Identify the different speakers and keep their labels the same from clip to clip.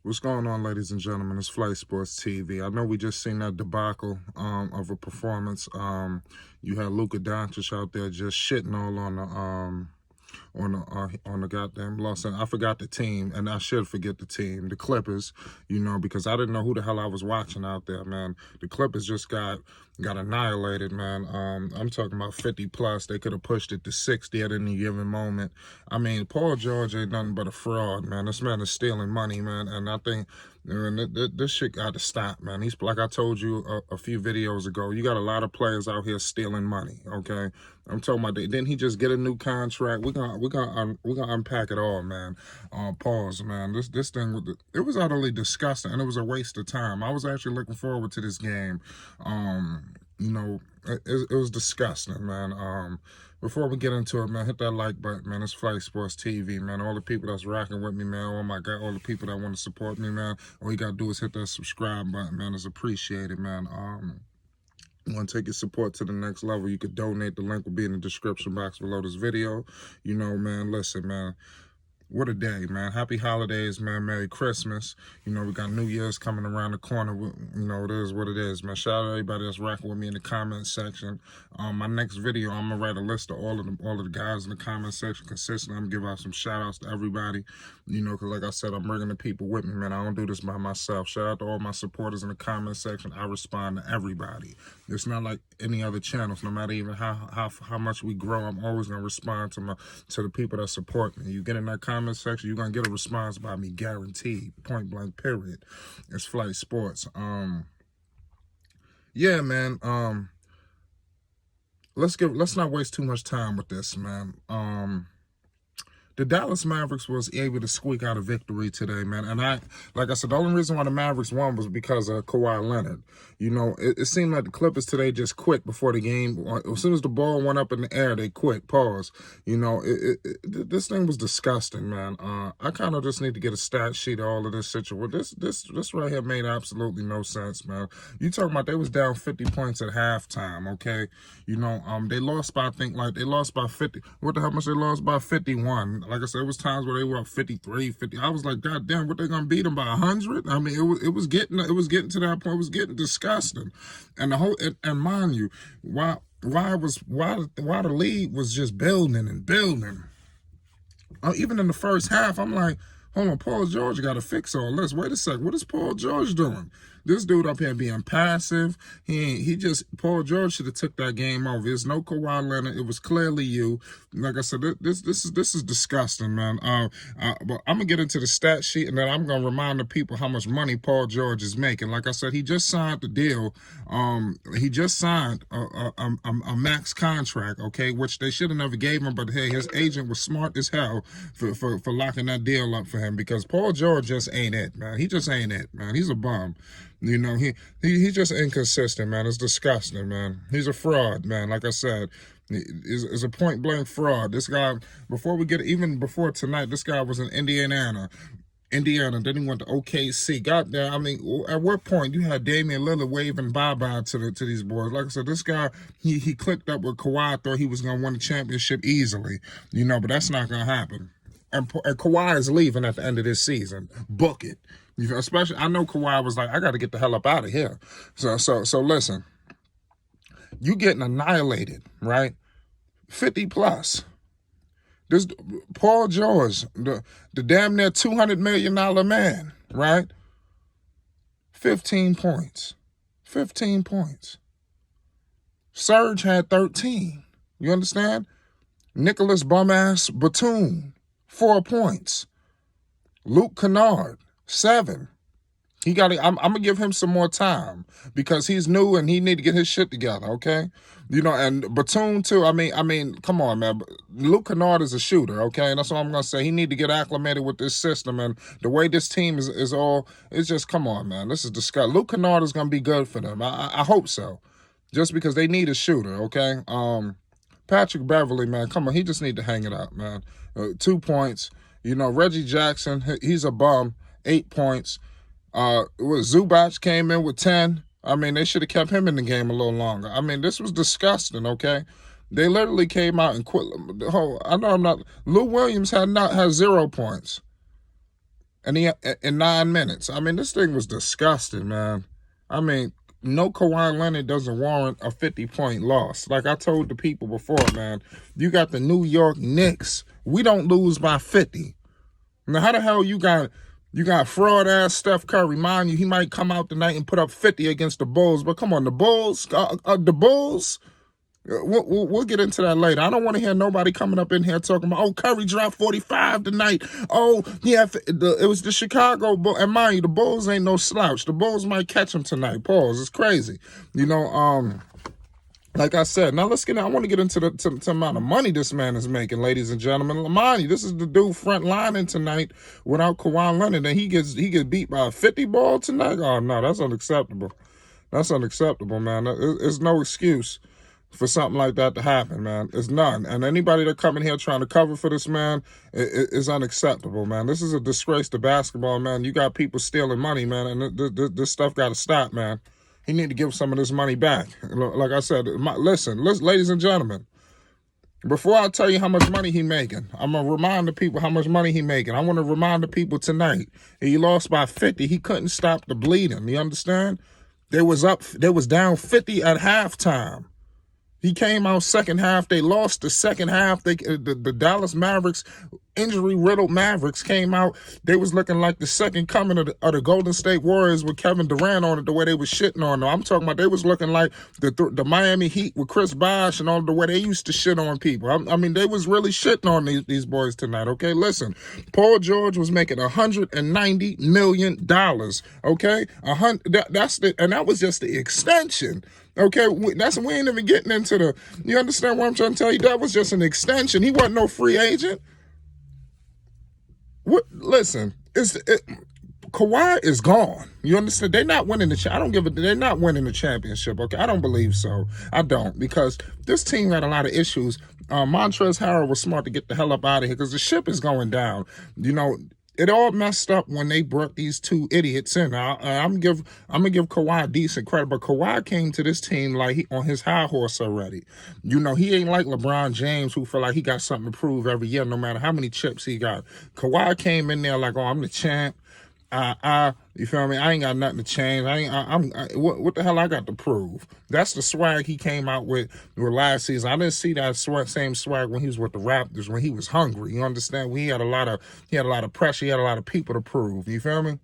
Speaker 1: What's going on, ladies and gentlemen? It's Flight Sports TV. I know we just seen that debacle of a performance. You had Luka Doncic out there just shitting all on the goddamn loss. And I forgot the team, and I should forget the team, the Clippers. Because I didn't know who the hell I was watching out there, man. The Clippers just got annihilated, man. I'm talking about 50 plus. They could have pushed it to 60 at any given moment. I mean, Paul George ain't nothing but a fraud, man. This man is stealing money, man, and I think this shit got to stop, man. He's, like I told you a few videos ago, you got a lot of players out here stealing money, okay? I'm talking about, didn't he just get a new contract? We're gonna unpack it all, man. Pause, man. This thing, it was utterly disgusting, and it was a waste of time. I was actually looking forward to this game. It was disgusting, man. Before we get into it, man, hit that like button, man. It's Flight Sports TV, man. All the people that's rocking with me, man. Oh my God, all the people that want to support me, man. All you gotta do is hit that subscribe button, man. It's appreciated, man. You want to take your support to the next level, you could donate. The link will be in the description box below this video. Man, listen, man. What a day, man. Happy holidays, man. Merry Christmas. We got New Year's coming around the corner. It is what it is, man. Shout out to everybody that's rocking with me in the comment section. My next video, I'm going to write a list of all of the guys in the comment section consistently. I'm going to give out some shout outs to everybody, because like I said, I'm bringing the people with me, man. I don't do this by myself. Shout out to all my supporters in the comment section. I respond to everybody. It's not like any other channels. No matter even how much we grow, I'm always going to respond to the people that support me. You get in that comment section, you're gonna get a response by me, guaranteed, point blank, period. It's Flight Sports. Yeah, man. Let's not waste too much time with this, man. The Dallas Mavericks was able to squeak out a victory today, man. And like I said, the only reason why the Mavericks won was because of Kawhi Leonard. It seemed like the Clippers today just quit before the game. As soon as the ball went up in the air, they quit. Pause. This thing was disgusting, man. I kind of just need to get a stat sheet of all of this situation. This right here made absolutely no sense, man. You talking about they was down 50 points at halftime, okay? They lost by, I think, they lost by 50. What the hell much they lost by? 51. Like I said, it was times where they were up 53, 50. I was like, God damn, what they gonna beat them by 100? I mean, it was getting to that point. It was getting disgusting, and the whole and mind you, why the league was just building and building. Even in the first half, I'm like, hold on, Paul George got to fix all this. Wait a sec, what is Paul George doing? This dude up here being passive. Paul George should have took that game over. There's no Kawhi Leonard. It was clearly you. Like I said, this is disgusting, man. But I'm gonna get into the stat sheet, and then I'm gonna remind the people how much money Paul George is making. Like I said, he just signed the deal. He just signed a max contract, okay, which they should have never gave him. But hey, his agent was smart as hell for locking that deal up for him, because Paul George just ain't it, man. He just ain't it, man. He's a bum. He's just inconsistent, man. It's disgusting, man. He's a fraud, man. Like I said, is a point blank fraud. This guy, even before tonight, this guy was in Indiana. Then he went to OKC. Goddamn, I mean, at what point you had Damian Lillard waving bye-bye to these boys? Like I said, this guy, he clicked up with Kawhi, thought he was going to win the championship easily, but that's not going to happen. And Kawhi is leaving at the end of this season. Book it. Especially, I know Kawhi was like, I got to get the hell up out of here. So listen, you getting annihilated, right? 50 plus. This Paul George, the damn near $200 million man, right? 15 points. 15 points. Serge had 13. You understand? Nicholas Bum-ass Batum, 4 points. Luke Kennard, 7. I'm gonna give him some more time because he's new and he need to get his shit together, okay? And Batum too. I mean, come on, man. Luke Kennard is a shooter, okay? And that's what I'm gonna say. He need to get acclimated with this system, and the way this team is all. It's just, come on, man. This is disgusting. Luke Kennard is gonna be good for them. I hope so, just because they need a shooter, okay? Patrick Beverly, man, come on. He just need to hang it up, man. 2 points. Reggie Jackson, he's a bum. 8 points. Zubac came in with 10. I mean, they should have kept him in the game a little longer. I mean, this was disgusting, okay? They literally came out and quit. I know I'm not. Lou Williams had 0 points. and he in 9 minutes. I mean, this thing was disgusting, man. I mean, no, Kawhi Leonard doesn't warrant a 50-point loss. Like I told the people before, man, you got the New York Knicks. We don't lose by 50. Now, how the hell you got fraud ass Steph Curry? Mind you, he might come out tonight and put up 50 against the Bulls, but come on, the Bulls. We'll get into that later. I don't want to hear nobody coming up in here talking about, oh, Curry dropped 45 tonight. Oh, yeah, it was the Chicago Bulls. And mind you, the Bulls ain't no slouch. The Bulls might catch him tonight. Pause. It's crazy. Like I said, now let's get. I want to get into the amount of money this man is making, ladies and gentlemen. Mind you, this is the dude front lining tonight without Kawhi Leonard, and he gets beat by a 50 ball tonight. Oh no, that's unacceptable. That's unacceptable, man. There's no excuse for something like that to happen, man. It's none. And anybody that come in here trying to cover for this man is unacceptable, man. This is a disgrace to basketball, man. You got people stealing money, man, and this stuff got to stop, man. He need to give some of this money back. Like I said, listen, ladies and gentlemen, before I tell you how much money he making, I'm going to remind the people how much money he making. I want to remind the people tonight, he lost by 50. He couldn't stop the bleeding. You understand? They was down 50 at halftime. He came out second half. They lost the second half. The Dallas Mavericks, injury-riddled Mavericks, came out. They was looking like the second coming of the Golden State Warriors with Kevin Durant on it, the way they was shitting on them. I'm talking about they was looking like the Miami Heat with Chris Bosh and all the way they used to shit on people. I mean, they was really shitting on these boys tonight, okay? Listen, Paul George was making $190 million, okay? That was just the extension. Okay, we ain't even getting into the, you understand what I'm trying to tell you? That was just an extension. He wasn't no free agent. Listen, Kawhi is gone. You understand? They're not winning they're not winning the championship, okay? I don't believe so. I don't, because this team had a lot of issues. Montrezl Harrell was smart to get the hell up out of here because the ship is going down. It all messed up when they brought these two idiots in. I'm gonna give Kawhi decent credit, but Kawhi came to this team like he on his high horse already. He ain't like LeBron James, who feel like he got something to prove every year, no matter how many chips he got. Kawhi came in there like, oh, I'm the champ. You feel me? I ain't got nothing to change. What the hell I got to prove? That's the swag he came out with last season. I didn't see that same swag when he was with the Raptors, when he was hungry. You understand? He had a lot of pressure. He had a lot of people to prove. You feel me?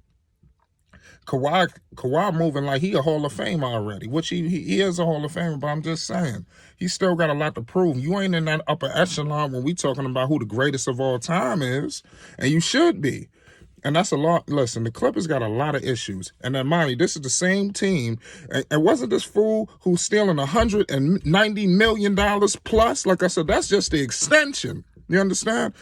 Speaker 1: Kawhi moving like he a Hall of Famer already, which he is a Hall of Famer, but I'm just saying, he still got a lot to prove. You ain't in that upper echelon when we talking about who the greatest of all time is, and you should be. And that's a lot. Listen, the Clippers got a lot of issues. And then, mind you, this is the same team. And wasn't this fool who's stealing $190 million plus? Like I said, that's just the extension. You understand?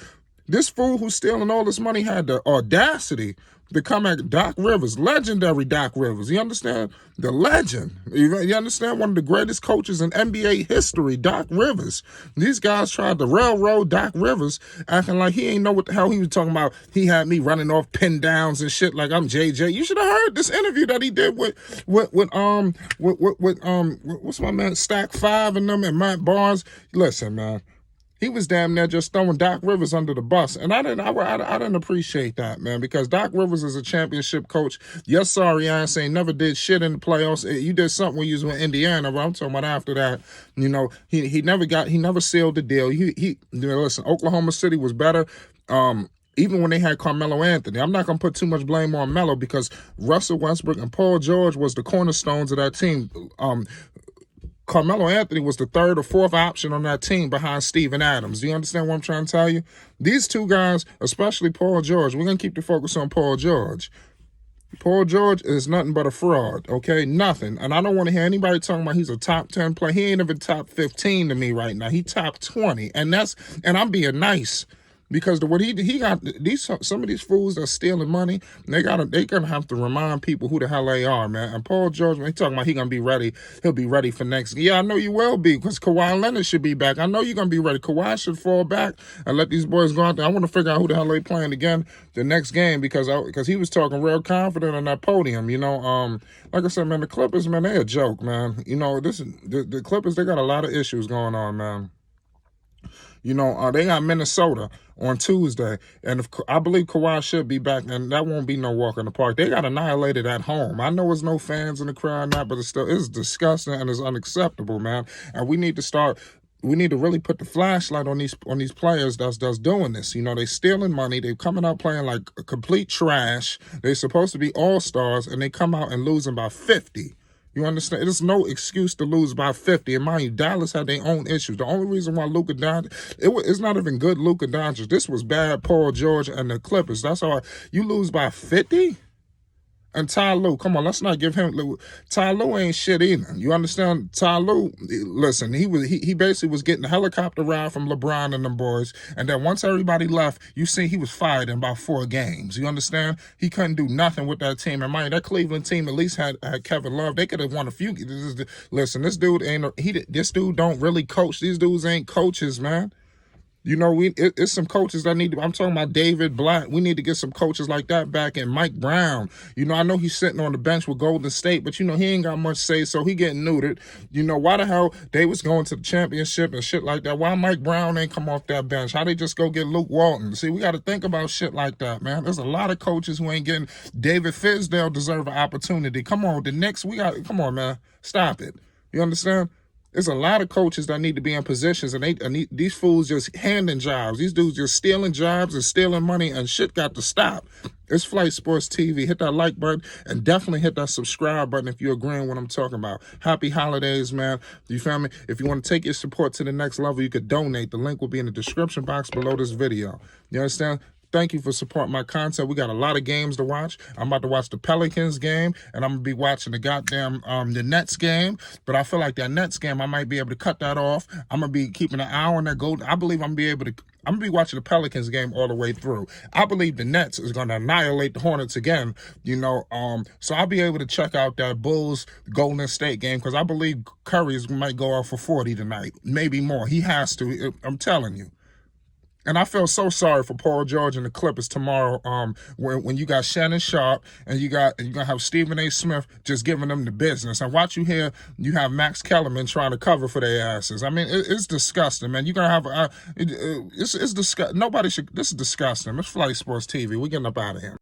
Speaker 1: This fool who's stealing all this money had the audacity to come at Doc Rivers, legendary Doc Rivers. You understand? The legend. You understand? One of the greatest coaches in NBA history, Doc Rivers. These guys tried to railroad Doc Rivers, acting like he ain't know what the hell he was talking about. He had me running off pin downs and shit like I'm JJ. You should have heard this interview that he did with what's my man, Stack 5 and them and Matt Barnes. Listen, man. He was damn near just throwing Doc Rivers under the bus. And I didn't appreciate that, man, because Doc Rivers is a championship coach. Your sorry ass ain't never did shit in the playoffs. You did something when you was with Indiana, but I'm talking about after that. He never sealed the deal. Listen, Oklahoma City was better. Even when they had Carmelo Anthony. I'm not going to put too much blame on Melo because Russell Westbrook and Paul George was the cornerstones of that team. Carmelo Anthony was the third or fourth option on that team behind Steven Adams. Do you understand what I'm trying to tell you? These two guys, especially Paul George, we're going to keep the focus on Paul George. Paul George is nothing but a fraud, okay? Nothing. And I don't want to hear anybody talking about he's a top 10 player. He ain't even top 15 to me right now. He top 20. And I'm being nice. Because what he got, some of these fools that are stealing money, they gonna have to remind people who the hell they are, man. And Paul George, when he talking about he gonna be ready, he'll be ready for next. Yeah, I know you will be, because Kawhi Leonard should be back. I know you're gonna be ready. Kawhi should fall back and let these boys go out there. I want to figure out who the hell they playing again the next game because he was talking real confident on that podium. Like I said, man, the Clippers, man, they a joke, man. The Clippers, they got a lot of issues going on, man. You know, they got Minnesota on Tuesday, and if I believe Kawhi should be back, and that won't be no walk in the park. They got annihilated at home. I know there's no fans in the crowd now, but it's disgusting and it's unacceptable, man. And we need to start. We need to really put the flashlight on these players that's doing this. You know, they stealing money. They coming out playing like complete trash. They supposed to be all-stars, and they come out and losing by 50. You understand? There's no excuse to lose by 50. And mind you, Dallas had their own issues. The only reason why Luka Doncic, it's not even good Luka Doncic. This was bad Paul George and the Clippers. That's how you lose by 50? And Ty Lue, come on, let's not give him. Ty Lue ain't shit either. You understand? Ty Lue, listen, he basically was getting a helicopter ride from LeBron and them boys, and then once everybody left, you see he was fired in about 4 games. You understand? He couldn't do nothing with that team. And mind, that Cleveland team at least had Kevin Love. They could have won a few. Listen, this dude this dude don't really coach. These dudes ain't coaches, man. You know, it's some coaches that need to, I'm talking about David Blatt. We need to get some coaches like that back, and Mike Brown. You know, I know he's sitting on the bench with Golden State, but, you know, he ain't got much say, so he getting neutered. You know, why the hell they was going to the championship and shit like that? Why Mike Brown ain't come off that bench? How they just go get Luke Walton? See, we got to think about shit like that, man. There's a lot of coaches who ain't getting. David Fizdale deserve an opportunity. Come on, the Knicks, come on, man. Stop it. You understand? There's a lot of coaches that need to be in positions, and these fools just handing jobs. These dudes just stealing jobs and stealing money, and shit got to stop. It's Flight Sports TV. Hit that like button, and definitely hit that subscribe button if you're agreeing with what I'm talking about. Happy holidays, man. You feel me? If you want to take your support to the next level, you could donate. The link will be in the description box below this video. You understand? Thank you for supporting my content. We got a lot of games to watch. I'm about to watch the Pelicans game, and I'm going to be watching the goddamn the Nets game. But I feel like that Nets game, I might be able to cut that off. I'm going to be keeping an hour on that gold. I believe I'm going to be watching the Pelicans game all the way through. I believe the Nets is going to annihilate the Hornets again, you know. So I'll be able to check out that Bulls Golden State game, because I believe Curry might go off for 40 tonight, maybe more. He has to. I'm telling you. And I feel so sorry for Paul George and the Clippers tomorrow, when you got Shannon Sharp and you're gonna have Stephen A. Smith just giving them the business. And watch you have Max Kellerman trying to cover for their asses. I mean, it's disgusting, man. You're gonna have it's disgusting. Nobody should. This is disgusting. It's Flight Sports TV. We're getting up out of here.